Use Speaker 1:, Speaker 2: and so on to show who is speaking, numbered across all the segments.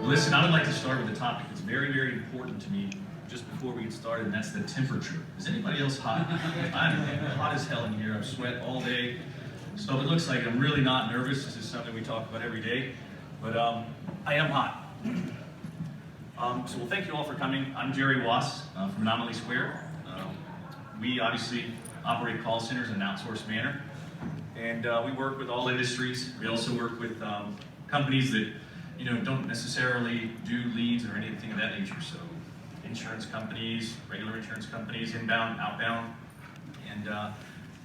Speaker 1: Listen, I would like to start with a topic that's very, very important to me just before we get started, and that's the temperature. Is anybody else hot? I'm hot as hell in here. I've sweat all day. So it looks like I'm really not nervous. This is something we talk about every day. But I am hot. Well, thank you all for coming. I'm Jerry Wass from Anomaly Squared. We obviously operate call centers in an outsourced manner. And we work with all industries. We also work with companies that don't necessarily do leads or anything of that nature. So insurance companies, regular insurance companies, inbound, outbound. And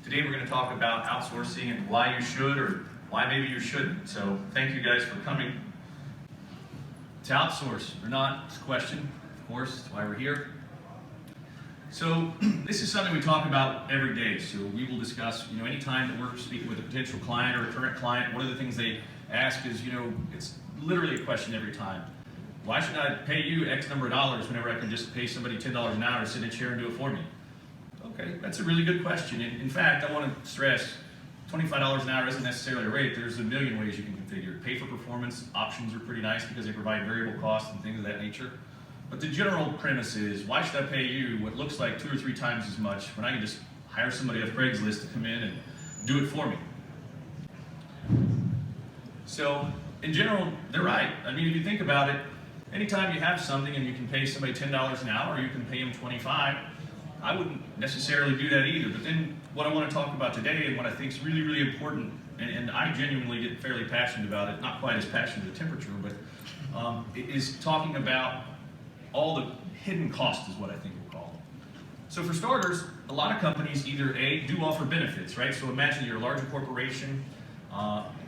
Speaker 1: today we're going to talk about outsourcing and why you should or why maybe you shouldn't. So thank you guys for coming. To outsource or not, it's a question, of course, that's why we're here. So this is something we talk about every day. So we will discuss, any time that we're speaking with a potential client or a current client, one of the things they ask is, it's literally a question every time. Why should I pay you X number of dollars whenever I can just pay somebody $10 an hour to sit in a chair and do it for me? Okay, that's a really good question. In fact, I want to stress, $25 an hour isn't necessarily a rate. There's a million ways you can configure. Pay for performance options are pretty nice because they provide variable costs and things of that nature. But the general premise is, why should I pay you what looks like 2 or 3 times as much when I can just hire somebody off Craigslist to come in and do it for me? So, in general, they're right. I mean, if you think about it, anytime you have something and you can pay somebody $10 an hour, or you can pay them $25, I wouldn't necessarily do that either. But then what I want to talk about today and what I think is really, really important, and I genuinely get fairly passionate about it, not quite as passionate as temperature, but is talking about all the hidden costs is what I think we'll call them. So for starters, a lot of companies either do offer benefits, right? So imagine you're a larger corporation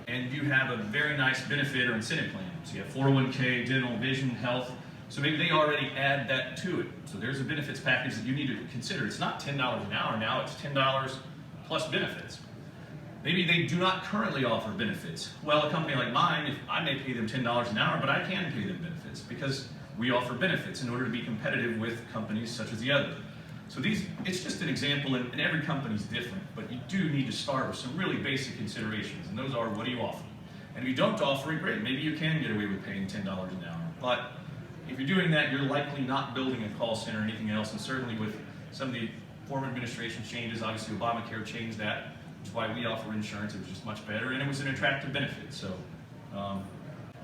Speaker 1: and you have a very nice benefit or incentive plan. So you have 401k, dental, vision, health. So maybe they already add that to it. So there's a benefits package that you need to consider. It's not $10 an hour now, it's $10 plus benefits. Maybe they do not currently offer benefits. Well, a company like mine, I may pay them $10 an hour, but I can pay them benefits because we offer benefits in order to be competitive with companies such as the other. So it's just an example, and every company is different, but you do need to start with some really basic considerations, and those are, what do you offer? And if you don't offer it, great, maybe you can get away with paying $10 an hour. But if you're doing that, you're likely not building a call center or anything else, and certainly with some of the former administration changes, obviously Obamacare changed that, which is why we offer insurance. It was just much better, and it was an attractive benefit. So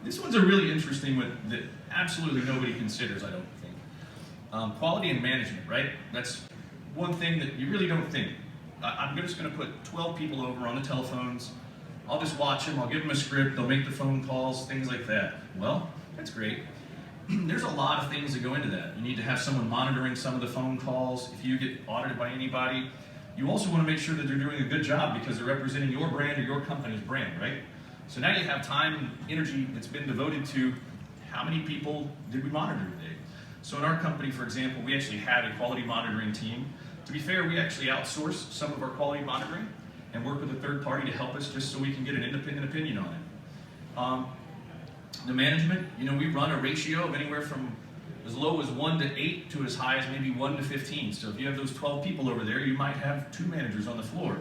Speaker 1: this one's a really interesting one that absolutely nobody considers, I don't think. Quality and management, right? That's one thing that you really don't think. I'm just going to put 12 people over on the telephones. I'll just watch them. I'll give them a script. They'll make the phone calls, things like that. Well, that's great. There's a lot of things that go into that. You need to have someone monitoring some of the phone calls. If you get audited by anybody, you also want to make sure that they're doing a good job because they're representing your brand or your company's brand, right? So now you have time and energy that's been devoted to how many people did we monitor today. So in our company, for example, we actually have a quality monitoring team. To be fair, we actually outsource some of our quality monitoring and work with a third party to help us just so we can get an independent opinion on it. The management, we run a ratio of anywhere from as low as 1 to 8 to as high as maybe 1 to 15. So if you have those 12 people over there, you might have 2 managers on the floor.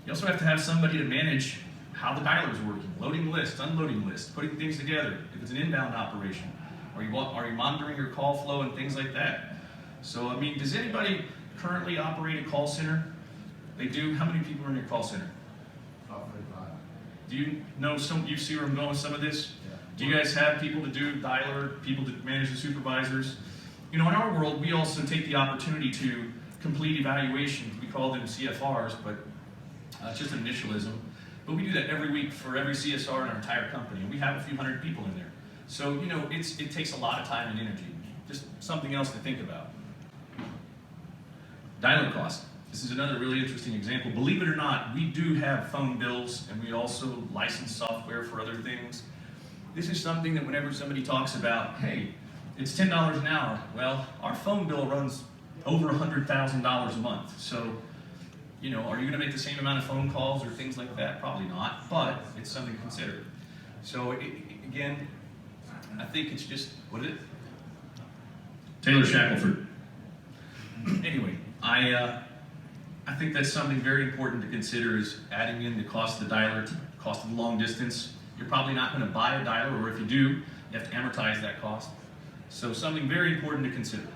Speaker 1: You also have to have somebody to manage how the dialer is working, loading lists, unloading lists, putting things together. If it's an inbound operation, are you monitoring your call flow and things like that? So, does anybody currently operate a call center? They do. How many people are in your call center?
Speaker 2: About 45.
Speaker 1: Do you know you see where I'm going with some of this?
Speaker 2: Yeah.
Speaker 1: Do you guys have people to do dialer, people to manage the supervisors? In our world, we also take the opportunity to complete evaluations. We call them CFRs, but it's just an initialism. But we do that every week for every CSR in our entire company, and we have a few hundred people in there. So, it takes a lot of time and energy. Just something else to think about. Dialer cost. This is another really interesting example. Believe it or not, we do have phone bills, and we also license software for other things. This is something that whenever somebody talks about, hey, it's $10 an hour, well, our phone bill runs over $100,000 a month. So, are you going to make the same amount of phone calls or things like that? Probably not, but it's something to consider. So, again, I think it's just, what is it? Taylor Shackelford. Anyway, I think that's something very important to consider is adding in the cost of the dialer, cost of the long distance, You're probably not going to buy a dialer, or if you do, you have to amortize that cost. So something very important to consider.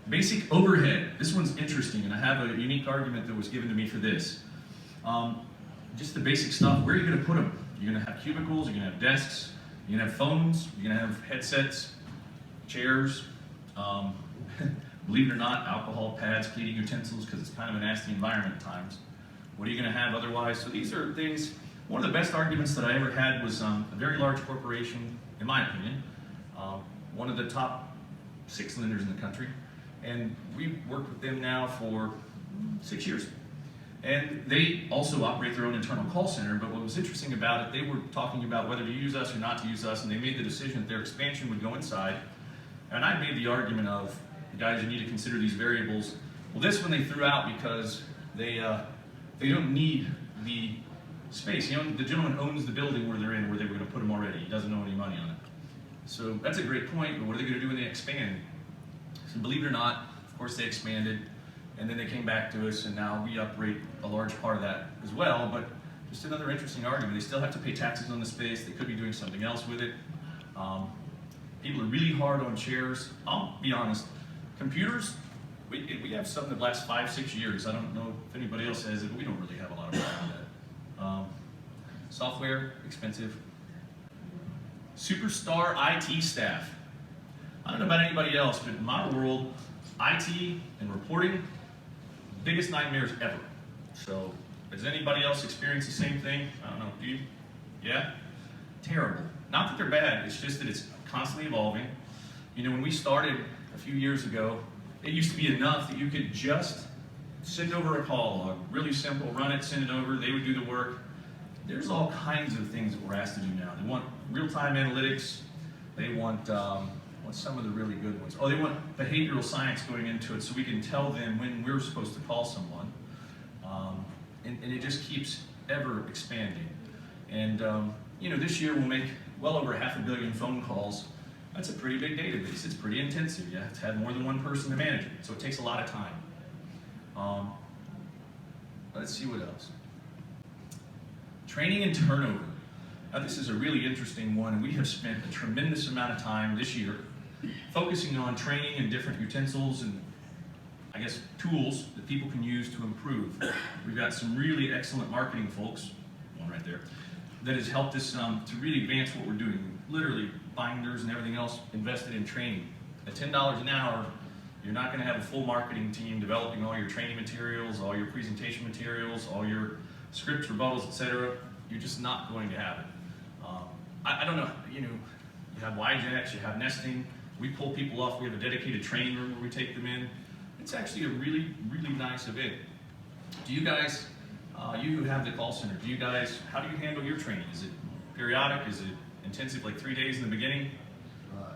Speaker 1: Basic overhead. This one's interesting, and I have a unique argument that was given to me for this. Just the basic stuff. Where are you going to put them? You're going to have cubicles, you're going to have desks, you're going to have phones, you're going to have headsets, chairs, believe it or not, alcohol pads, cleaning utensils, because it's kind of a nasty environment at times. What are you going to have otherwise? So these are things. One of the best arguments that I ever had was a very large corporation, in my opinion, one of the top 6 lenders in the country, and we've worked with them now for 6 years. And they also operate their own internal call center, but what was interesting about it, they were talking about whether to use us or not to use us, and they made the decision that their expansion would go inside. And I made the argument of, guys, you need to consider these variables. Well, this one they threw out because they don't need the space. You know, the gentleman owns the building where they're in, where they were going to put them already. He doesn't owe any money on it. So that's a great point, but what are they going to do when they expand? So believe it or not, of course they expanded. And then they came back to us, and now we operate a large part of that as well. But just another interesting argument. They still have to pay taxes on the space. They could be doing something else with it. People are really hard on chairs. I'll be honest. Computers, we have some that last 5, 6 years. I don't know if anybody else has it, but we don't really have a lot of problem with that. Software, expensive. Superstar IT staff. I don't know about anybody else, but in my world, IT and reporting, biggest nightmares ever. So, has anybody else experienced the same thing? I don't know, do you? Yeah? Terrible. Not that they're bad, it's just that it's constantly evolving. You know, when we started a few years ago, it used to be enough that you could just send over a call log, really simple, run it, send it over, they would do the work. There's all kinds of things that we're asked to do now. They want real-time analytics, they want some of the really good ones. Oh, they want behavioral science going into it so we can tell them when we're supposed to call someone. And it just keeps ever expanding. And you know, this year we'll make well over 500 million phone calls. That's a pretty big database. It's pretty intensive. You have to have more than one person to manage it. So it takes a lot of time. Let's see what else. Training and turnover. Now this is a really interesting one, and we have spent a tremendous amount of time this year focusing on training and different utensils and, I guess, tools that people can use to improve. We've got some really excellent marketing folks, one right there, that has helped us to really advance what we're doing. Literally, binders and everything else invested in training. At $10 an hour, you're not going to have a full marketing team developing all your training materials, all your presentation materials, all your scripts, rebuttals, etc. You're just not going to have it. I don't know, you know, you have Y-jacks, you have nesting. We pull people off. We have a dedicated training room where we take them in. It's actually a really, really nice event. Do you guys, you who have the call center, how do you handle your training? Is it periodic? Is it intensive, like 3 days in the beginning?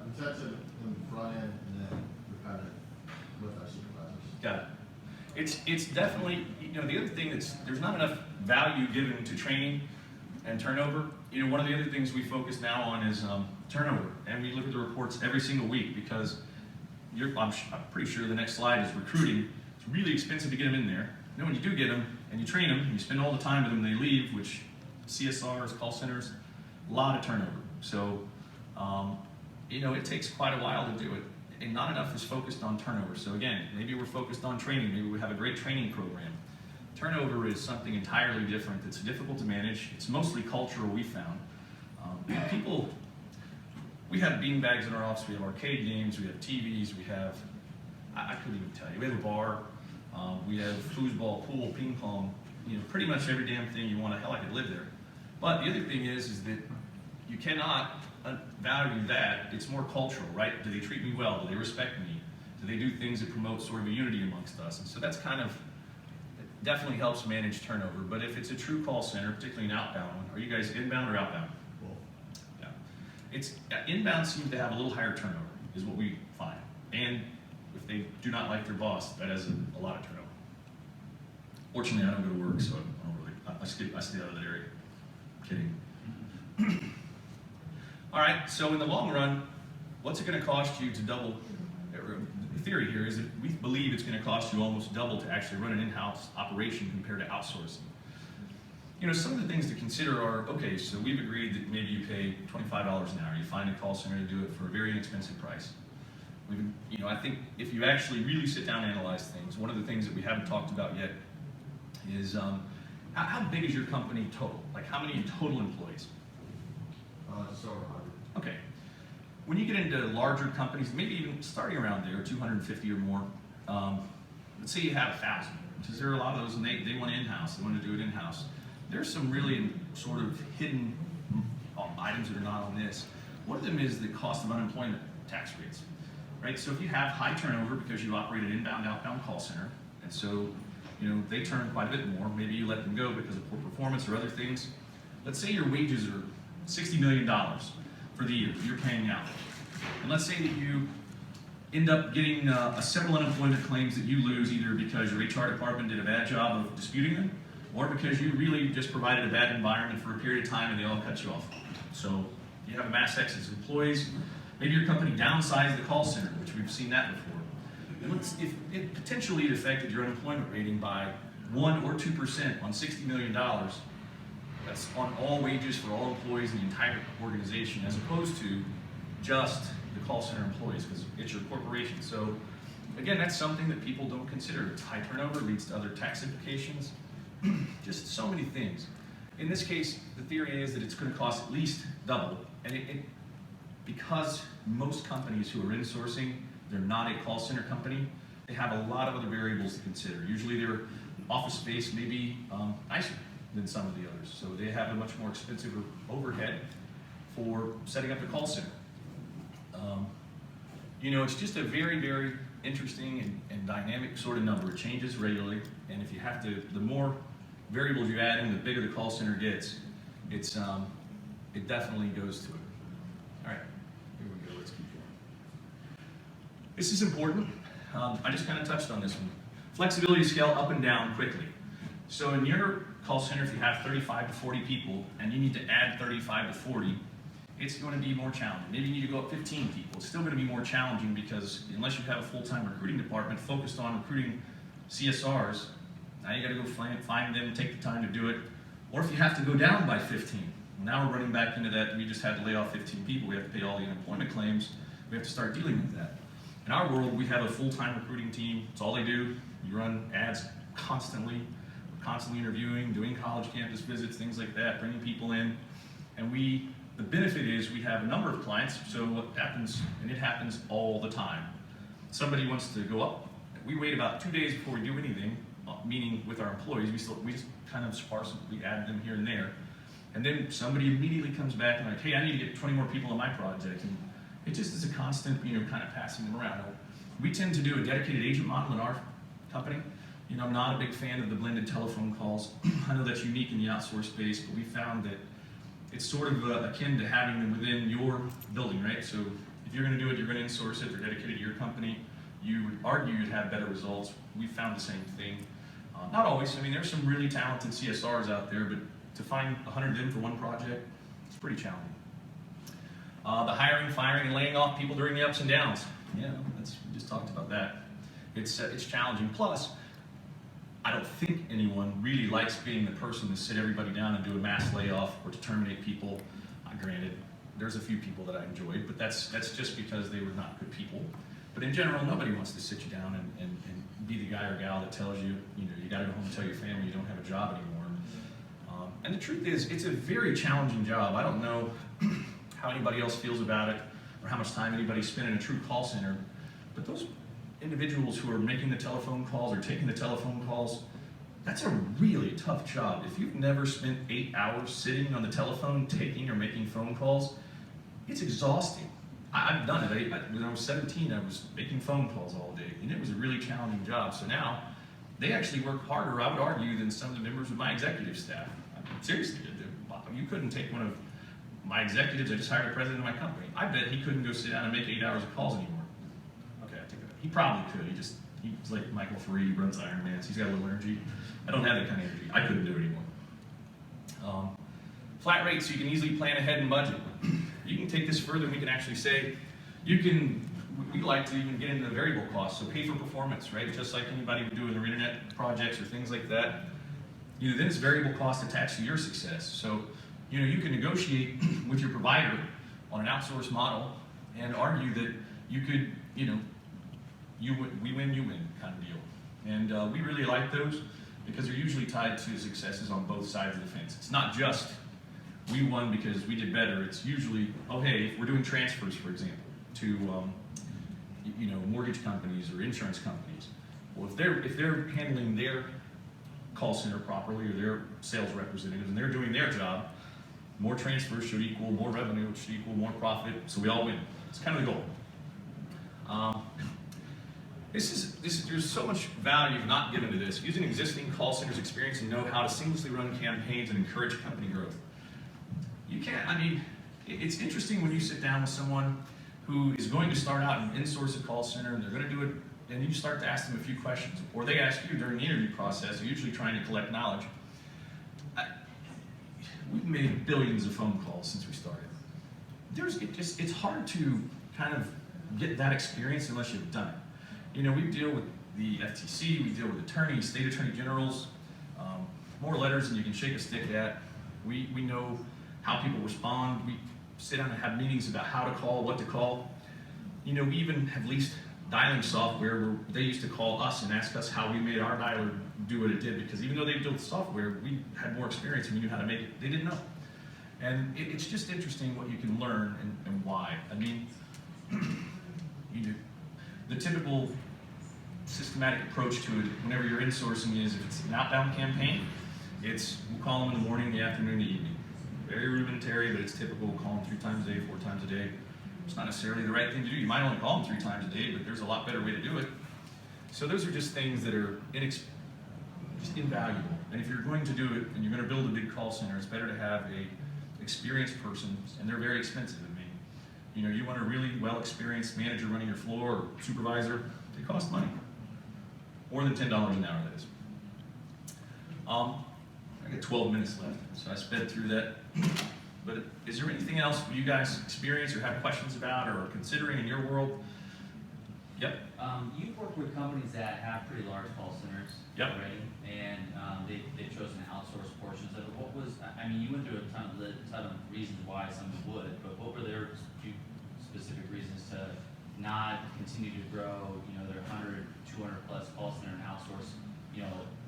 Speaker 2: Intensive in the front end, and then we kind of with our supervisors.
Speaker 1: Got it. It's definitely, you know, the other thing there's not enough value given to training and turnover. You know, one of the other things we focus now on is turnover, and we look at the reports every single week because I'm pretty sure the next slide is recruiting. It's really expensive to get them in there. And then when you do get them and you train them, and you spend all the time with them, they leave, which CSRs, call centers, a lot of turnover. So, you know, it takes quite a while to do it, and not enough is focused on turnover. So again, maybe we're focused on training. Maybe we have a great training program. Turnover is something entirely different. It's difficult to manage. It's mostly cultural, we found. People, we have bean bags in our office. We have arcade games. We have TVs. We have, I couldn't even tell you. We have a bar. We have foosball, pool, ping pong. You know, pretty much every damn thing you want. Hell, I could live there. But the other thing is that you cannot value that. It's more cultural, right? Do they treat me well? Do they respect me? Do they do things that promote sort of a unity amongst us? And so that's kind of, it definitely helps manage turnover. But if it's a true call center, particularly an outbound one, are you guys inbound or outbound? Yeah. It's inbound seems to have a little higher turnover, is what we find. And if they do not like their boss, that has a lot of turnover. Fortunately, I don't go to work, so I don't really, I stay out of that area. Kidding. All right, so in the long run, what's it going to cost you to double? The theory here is that we believe it's going to cost you almost double to actually run an in-house operation compared to outsourcing. Some of the things to consider are, okay, so we've agreed that maybe you pay $25 an hour. You find a call center to do it for a very inexpensive price. I think if you actually really sit down and analyze things, one of the things that we haven't talked about yet is how big is your company total? Like how many total employees?
Speaker 2: Just over 100.
Speaker 1: Okay. When you get into larger companies, maybe even starting around there, 250 or more, let's say you have 1,000, because there are a lot of those, and they want in-house, they want to do it in-house. There's some really sort of hidden items that are not on this. One of them is the cost of unemployment tax rates, right? So if you have high turnover because you operate an inbound, outbound call center, and so they turn quite a bit more, maybe you let them go because of poor performance or other things. Let's say your wages are $60 million for the year you're paying out. And let's say that you end up getting several unemployment claims that you lose either because your HR department did a bad job of disputing them or because you really just provided a bad environment for a period of time and they all cut you off. So you have a mass exodus of employees. Maybe your company downsized the call center, which we've seen that before. And if it potentially affected your unemployment rating by 1 or 2% on $60 million, that's on all wages for all employees in the entire organization, as opposed to just the call center employees, because it's your corporation. So again, that's something that people don't consider. It's high turnover, leads to other tax implications, just so many things. In this case, the theory is that it's going to cost at least double, and because most companies who are insourcing, they're not a call center company, they have a lot of other variables to consider. Usually their office space may be nicer than some of the others, so they have a much more expensive overhead for setting up a call center. It's just a very, very interesting and dynamic sort of number. It changes regularly, and if you have to, the more variables you add in, the bigger the call center gets. It definitely goes to it. All right, here we go. Let's keep going. This is important. I just kind of touched on this one. Flexibility to scale up and down quickly. So in your call center, if you have 35 to 40 people and you need to add 35 to 40, it's going to be more challenging. Maybe you need to go up 15 people. It's still going to be more challenging because unless you have a full-time recruiting department focused on recruiting CSRs, now you got to go find them, take the time to do it. Or if you have to go down by 15, now we're running back into that. We just had to lay off 15 people. We have to pay all the unemployment claims. We have to start dealing with that. In our world, we have a full-time recruiting team. It's all they do. You run ads constantly. We're constantly interviewing, doing college campus visits, things like that, bringing people in. And the benefit is we have a number of clients, so what happens, and it happens all the time. Somebody wants to go up. We wait about 2 days before we do anything, meaning with our employees. We just kind of sparsely add them here and there. And then somebody immediately comes back and like, hey, I need to get 20 more people on my project. And it just is a constant, kind of passing them around. We tend to do a dedicated agent model in our company. I'm not a big fan of the blended telephone calls. I know that's unique in the outsource space, but we found that it's sort of akin to having them within your building, right? So if you're going to do it, you're going to insource it. They're dedicated to your company. You would argue you'd have better results. We found the same thing. Not always. There's some really talented CSRs out there, but to find 100 of them for one project, it's pretty challenging. The hiring, firing, and laying off people during the ups and downs. We just talked about that. It's challenging. Plus, I don't think anyone really likes being the person to sit everybody down and do a mass layoff or to terminate people. Granted, there's a few people that I enjoyed, but that's just because they were not good people. But in general, nobody wants to sit you down and be the guy or gal that tells you, you got to go home and tell your family you don't have a job anymore. And the truth is, it's a very challenging job. I don't know how anybody else feels about it or how much time anybody spent in a true call center, but those individuals who are making the telephone calls or taking the telephone calls, that's a really tough job. If you've never spent 8 hours sitting on the telephone taking or making phone calls, it's exhausting. I've done it. When I was 17, I was making phone calls all day, and it was a really challenging job. So now, they actually work harder, I would argue, than some of the members of my executive staff. Seriously, you couldn't take one of my executives. I just hired a president of my company. I bet he couldn't go sit down and make 8 hours of calls anymore. Okay, I take that. He probably could. He's like Michael Free, runs Ironmans. He's got a little energy. I don't have that kind of energy. I couldn't do it anymore. Flat rate, so you can easily plan ahead and budget. You can take this further, and we can actually say, we like to even get into the variable costs, so pay for performance, right? Just like anybody would do in their internet projects or things like that. then it's variable cost attached to your success. So, you can negotiate with your provider on an outsource model and argue that you could, we win, you win kind of deal. And we really like those because they're usually tied to successes on both sides of the fence. It's not just we won because we did better. It's usually, oh hey, if we're doing transfers, for example, to mortgage companies or insurance companies. Well, if they're handling their call center properly or their sales representatives and they're doing their job, more transfers should equal more revenue, which should equal more profit, so we all win. It's kind of the goal. There's so much value not given to this. Using existing call centers' experience and know how to seamlessly run campaigns and encourage company growth. It's interesting when you sit down with someone who is going to start out and insource a call center and they're going to do it, and you start to ask them a few questions, or they ask you during the interview process. They're usually trying to collect knowledge. We've made billions of phone calls since we started. It's hard to kind of get that experience unless you've done it. We deal with the FTC, we deal with attorneys, state attorney generals, more letters than you can shake a stick at. We know how people respond. We sit down and have meetings about how to call, what to call. We even have leased dialing software where they used to call us and ask us how we made our dialer do what it did, because even though they built software, we had more experience and we knew how to make it. They didn't know. And it's just interesting what you can learn and why. The typical systematic approach to it whenever you're insourcing is, if it's an outbound campaign, we'll call them in the morning, the afternoon, the evening. Very rudimentary, but it's typical. We'll call them 3 times a day, 4 times a day. It's not necessarily the right thing to do. You might only call them 3 times a day, but there's a lot better way to do it. So those are just things that are just invaluable. And if you're going to do it and you're going to build a big call center, it's better to have a experienced person, and they're very expensive. You want a really well-experienced manager running your floor or supervisor. They cost money. More than $10 an hour, that is. I got 12 minutes left, so I sped through that. But is there anything else you guys experience or have questions about or are considering in your world? Yep.
Speaker 3: You've worked with companies that have pretty large call centers already, and they've chosen to outsource portions of it. You went through a ton of reasons why some would, but what were their few specific reasons to not continue to grow, their 100, 200 plus call center and outsource,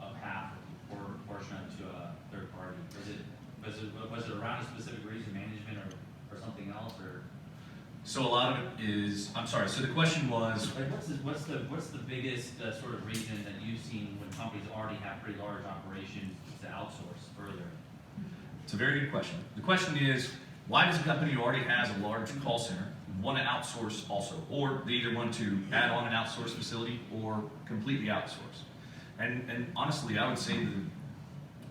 Speaker 3: a half or portion of it to a third party? Was it around a specific reason, management or something else, or?
Speaker 1: So a lot of it is, I'm sorry, so the question was,
Speaker 3: like what's the biggest sort of reason that you've seen when companies already have pretty large operations to outsource further?
Speaker 1: it's a very good question. The question is, why does a company who already has a large call center want to outsource also? Or they either want to add on an outsource facility or completely outsource. And honestly, I would say that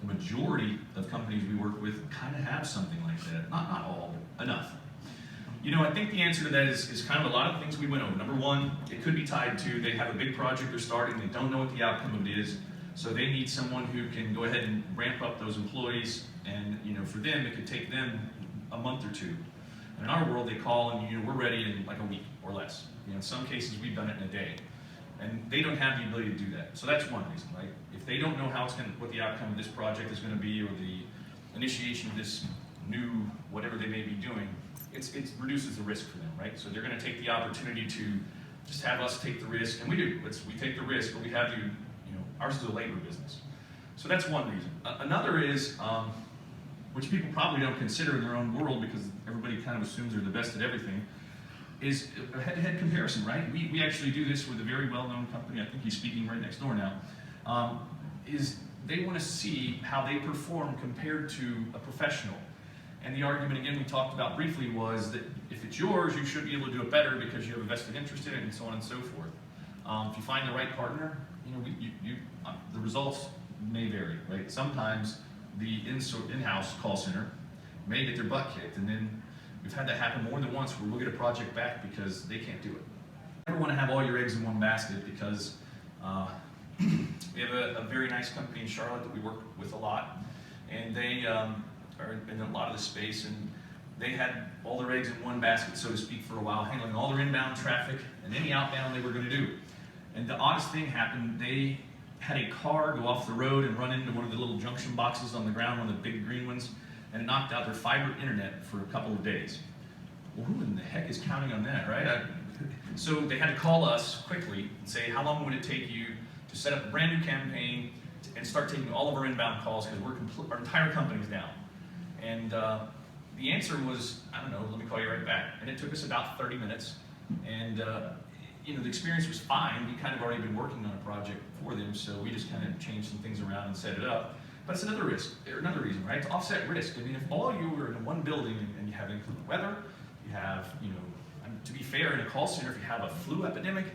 Speaker 1: the majority of companies we work with kind of have something like that. Not all, but enough. I think the answer to that is kind of a lot of the things we went over. Number one, it could be tied to they have a big project they're starting, they don't know what the outcome of it is, so they need someone who can go ahead and ramp up those employees, and for them, it could take them a month or two. And in our world, they call and we're ready in like a week or less. In some cases, we've done it in a day. And they don't have the ability to do that. So that's one reason, right? If they don't know what the outcome of this project is going to be, or the initiation of this new whatever they may be doing, it reduces the risk for them, right? So they're going to take the opportunity to just have us take the risk, and we do. We take the risk, but we have you. Ours is a labor business. So that's one reason. Another is, which people probably don't consider in their own world because everybody kind of assumes they're the best at everything, is a head-to-head comparison, right? We actually do this with a very well-known company. I think he's speaking right next door now. Is they want to see how they perform compared to a professional. And the argument, again, we talked about briefly was that if it's yours, you should be able to do it better because you have a vested interest in it, and so on and so forth. If you find the right partner, the results may vary, right? Sometimes the in-house call center may get their butt kicked, and then we've had that happen more than once where we'll get a project back because they can't do it. You never want to have all your eggs in one basket because we have a very nice company in Charlotte that we work with a lot, and they are in a lot of the space, and they had all their eggs in one basket, so to speak, for a while, handling all their inbound traffic and any outbound they were going to do. And the oddest thing happened, they had a car go off the road and run into one of the little junction boxes on the ground, one of the big green ones, and it knocked out their fiber internet for a couple of days. Well, who in the heck is counting on that, right? So they had to call us quickly and say, how long would it take you to set up a brand new campaign and start taking all of our inbound calls because our entire company's down. And the answer was, I don't know, let me call you right back. And it took us about 30 minutes. And you know, the experience was fine. We kind of already been working on a project for them, so we just kind of changed some things around and set it up. But it's another risk, or another reason, right? To offset risk. I mean, if all you were in one building and you have inclement weather, you have, you know, to be fair, in a call center, if you have a flu epidemic,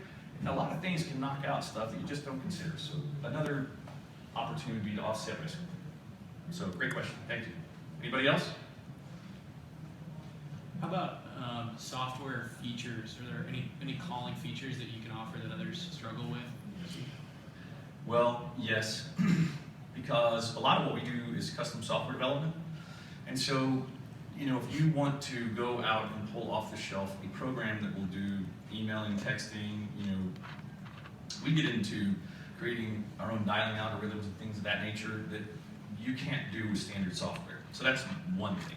Speaker 1: a lot of things can knock out stuff that you just don't consider. So another opportunity to offset risk. So great question, thank you. Anybody else?
Speaker 4: How about software features? Are there any calling features that you can offer that others struggle with?
Speaker 1: Well, yes, because a lot of what we do is custom software development. And so, you know, if you want to go out and pull off the shelf a program that will do emailing, texting, you know, we get into creating our own dialing algorithms and things of that nature that you can't do with standard software. So that's one thing.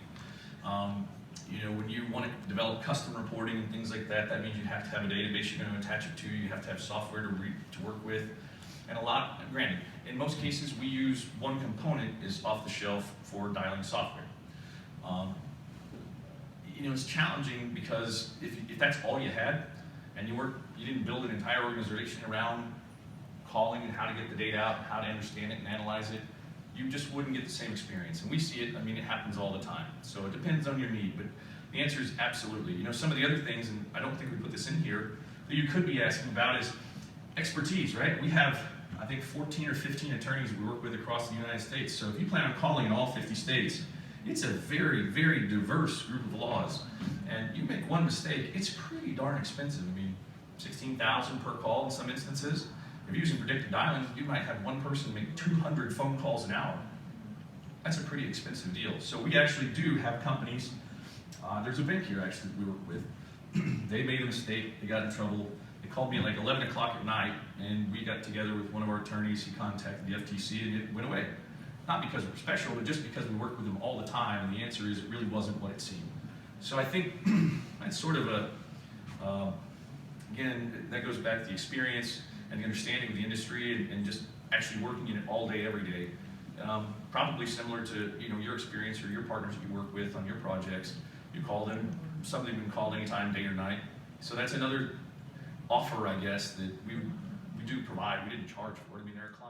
Speaker 1: You know, when you want to develop custom reporting and things like that, that means you have to have a database you're going to attach it to. You have to have software to work with. And a lot, granted, in most cases we use one component is off the shelf for dialing software. You know, it's challenging because if that's all you had, and you didn't build an entire organization around calling and how to get the data out, how to understand it and analyze it, you just wouldn't get the same experience. And we see it, I mean, it happens all the time. So it depends on your need, but the answer is absolutely. You know, some of the other things, and I don't think we put this in here, that you could be asking about is expertise, right? We have, I think, 14 or 15 attorneys we work with across the United States. So if you plan on calling in all 50 states, it's a very, very diverse group of laws. And you make one mistake, it's pretty darn expensive. I mean, $16,000 per call in some instances. If you're using predictive dialing, you might have one person make 200 phone calls an hour. That's a pretty expensive deal. So we actually do have companies, there's a bank here actually that we work with. They made a mistake, they got in trouble. They called me at like 11 o'clock at night, and we got together with one of our attorneys. He contacted the FTC and it went away. Not because we're special, but just because we work with them all the time, and the answer is it really wasn't what it seemed. So I think that's sort of a, again, that goes back to the experience and the understanding of the industry and just actually working in it all day, every day. Probably similar to, you know, your experience or your partners that you work with on your projects. You call them, somebody can call anytime, day or night. So that's another offer, I guess, that we do provide. We didn't charge for it. I mean, there are clients